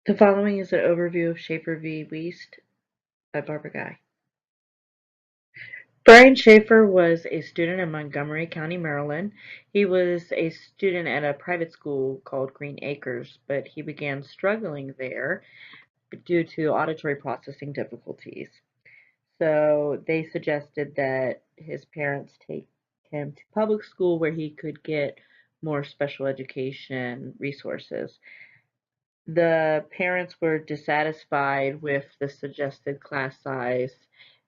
The following is an overview of Schaefer v. Wiest by Barbara Guy. Brian Schaefer was a student in Montgomery County, Maryland. He was a student at a private school called Green Acres, but he began struggling there due to auditory processing difficulties. So they suggested that his parents take him to public school where he could get more special education resources. The parents were dissatisfied with the suggested class size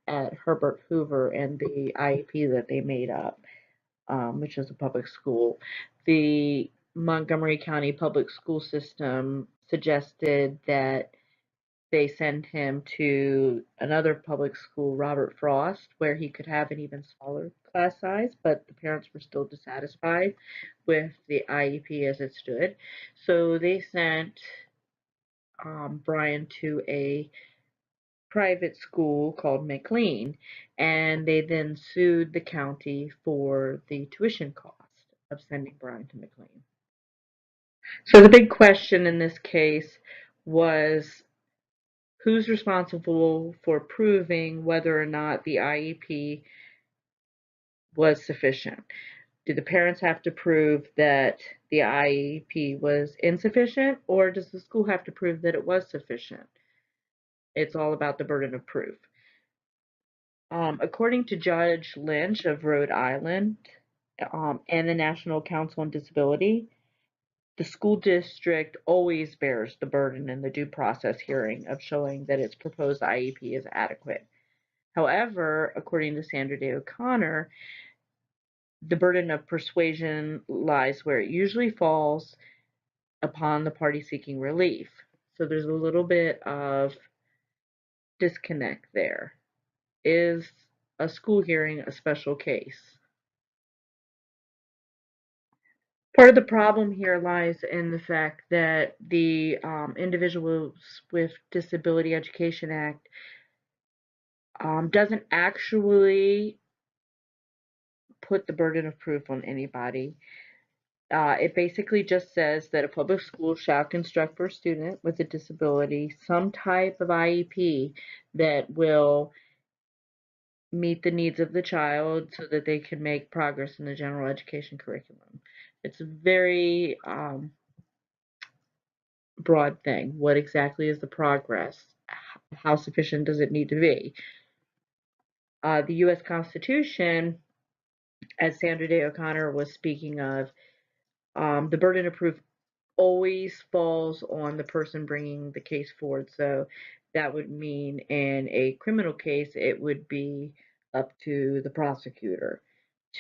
at Herbert Hoover and the IEP that they made up, which is a public school. The Montgomery County public school system suggested that they send him to another public school, Robert Frost, where he could have an even smaller class size, but the parents were still dissatisfied with the IEP as it stood. So they sent Brian to a private school called McLean, and they then sued the county for the tuition cost of sending Brian to McLean. So the big question in this case was who's responsible for proving whether or not the IEP was sufficient? Do the parents have to prove that the IEP was insufficient, or does the school have to prove that it was sufficient? It's all about the burden of proof. According to Judge Lynch of Rhode Island and the National Council on Disability, the school district always bears the burden in the due process hearing of showing that its proposed IEP is adequate. However, according to Sandra Day O'Connor, the burden of persuasion lies where it usually falls upon the party seeking relief. So there's a little bit of disconnect there. Is a school hearing a special case? Part of the problem here lies in the fact that the Individuals with Disability Education Act doesn't actually put the burden of proof on anybody. It basically just says that a public school shall construct for a student with a disability some type of IEP that will meet the needs of the child so that they can make progress in the general education curriculum. It's a very broad thing. What exactly is the progress? How sufficient does it need to be? The U.S. Constitution, as Sandra Day O'Connor was speaking of, the burden of proof always falls on the person bringing the case forward. So that would mean in a criminal case, it would be up to the prosecutor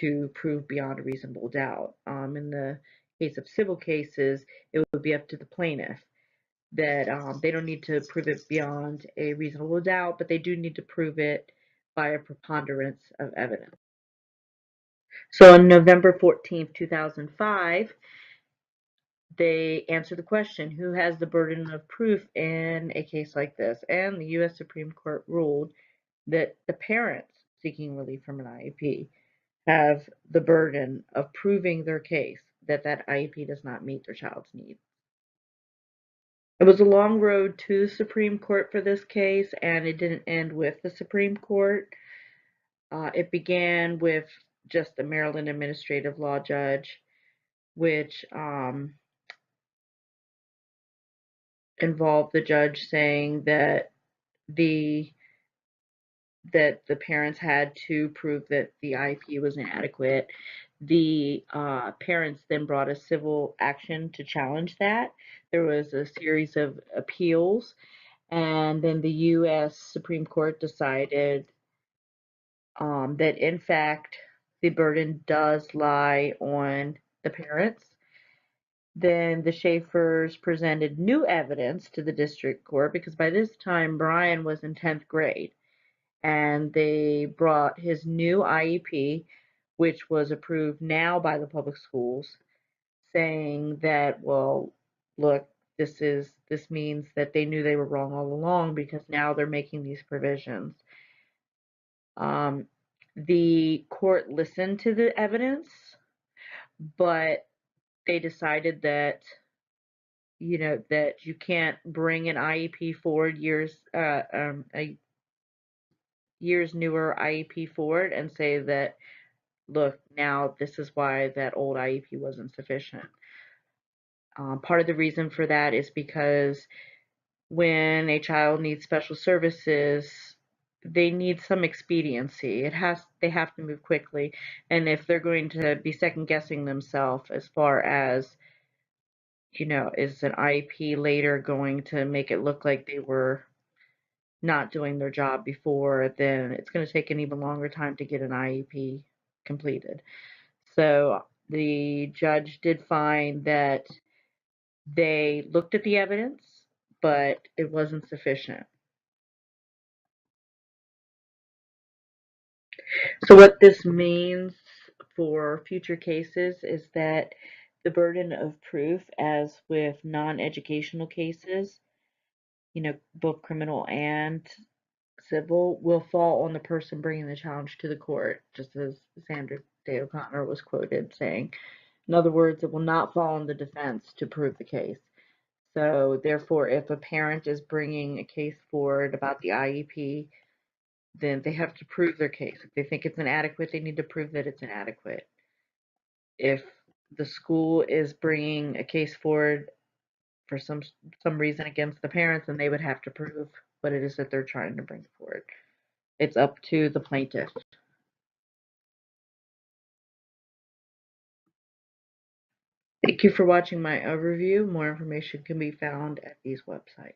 to prove beyond a reasonable doubt. In the case of civil cases, it would be up to the plaintiff that they don't need to prove it beyond a reasonable doubt, but they do need to prove it by a preponderance of evidence. So on November 14th, 2005, they answered the question, who has the burden of proof in a case like this? And the U.S. Supreme Court ruled that the parents seeking relief from an IEP have the burden of proving their case that that IEP does not meet their child's needs. It was a long road to the Supreme Court for this case, and it didn't end with the Supreme Court. It began with just the Maryland administrative law judge, which involved the judge saying that the parents had to prove that the IEP was inadequate. The parents then brought a civil action to challenge that. There was a series of appeals, and then the U.S. Supreme Court decided that, in fact, the burden does lie on the parents. Then the Schaefers presented new evidence to the district court because by this time Brian was in 10th grade, and they brought his new IEP, which was approved now by the public schools, saying that, well, look, this means that they knew they were wrong all along because now they're making these provisions. The court listened to the evidence, but they decided that that you can't bring an IEP forward a years newer IEP forward and say that, look, now this is why that old IEP wasn't sufficient. Part of the reason for that is because when a child needs special services, they need some expediency. They have to move quickly, and if they're going to be second guessing themselves as far as, is an IEP later going to make it look like they were not doing their job before, then it's going to take an even longer time to get an IEP completed. So the judge did find that they looked at the evidence, but it wasn't sufficient. So what this means for future cases is that the burden of proof, as with non-educational cases, both criminal and civil, will fall on the person bringing the challenge to the court, just as Sandra Day O'Connor was quoted saying. In other words, it will not fall on the defense to prove the case. So therefore, if a parent is bringing a case forward about the IEP, then they have to prove their case. If they think it's inadequate, they need to prove that it's inadequate. If the school is bringing a case forward for some reason against the parents, then they would have to prove what it is that they're trying to bring forward. It's up to the plaintiff. Thank you for watching my overview. More information can be found at these websites.